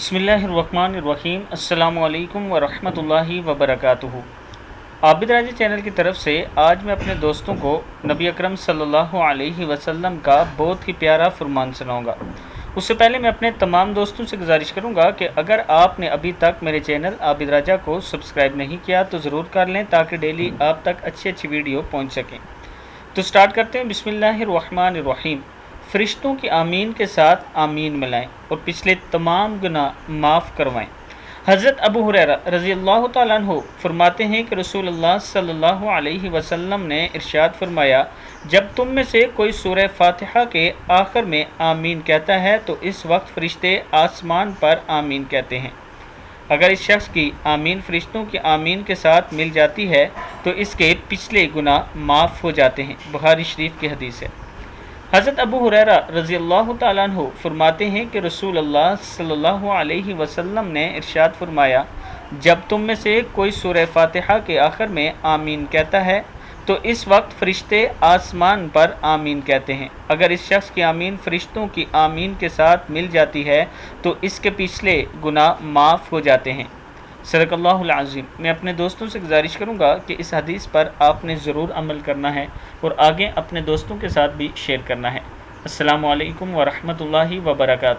बिस्मिल्लाहिर्रहमानिर्रहीम। अस्सलामु अलैकुम वरहमतुल्लाहि वबरकातुहू। आबिद राजी चैनल की तरफ से आज मैं अपने दोस्तों को नबी अकरम सल्लल्लाहु अलैहि वसल्लम का बहुत ही प्यारा फरमान सुनाऊंगा। उससे पहले मैं अपने तमाम दोस्तों से गुजारिश करूंगा कि अगर आपने अभी तक मेरे चैनल आबिद राजा को सब्सक्राइब नहीं किया तो ज़रूर कर लें ताकि डेली आप तक अच्छी वीडियो पहुँच सकें। तो स्टार्ट करते हैं। बिस्मिल्लाहिर्रहमानिर्रहीम। फ़रिश्तों की आमीन के साथ आमीन मिलाएं और पिछले तमाम गुनाह माफ़ करवाएं। हज़रत अबू हुरैरा रज़ियल्लाहु ताला अन्हु फरमाते हैं कि रसूलुल्लाह सल्लल्लाहु अलैहि वसल्लम ने इरशाद फरमाया, जब तुम में से कोई सूरह फातिहा के आखिर में आमीन कहता है तो इस वक्त फ़रिश्ते आसमान पर आमीन कहते हैं। अगर इस शख्स की आमीन फ़रिश्तों की आमीन के साथ मिल जाती है तो इसके पिछले गुनाह माफ़ हो जाते हैं। बुखारी शरीफ की हदीस है। हज़रत अबू हुरैरा रज़ियल्लाहु ताला अन्हु फरमाते हैं कि रसूलुल्लाह सल्लल्लाहु अलैहि वसल्लम ने इरशाद फरमाया, जब तुम में से कोई सूरह फातिहा के आखिर में आमीन कहता है तो इस वक्त फ़रिश्ते आसमान पर आमीन कहते हैं। अगर इस शख्स की आमीन फ़रिश्तों की आमीन के साथ मिल जाती है तो इसके पिछले गुनाह माफ़ हो जाते हैं। सदक़ल्लाहुल अज़ीम। मैं अपने दोस्तों से गुजारिश करूंगा कि इस हदीस पर आपने ज़रूर अमल करना है और आगे अपने दोस्तों के साथ भी शेयर करना है। अस्सलामु अलैकुम वरहमतुल्लाहि वबरकातुहू।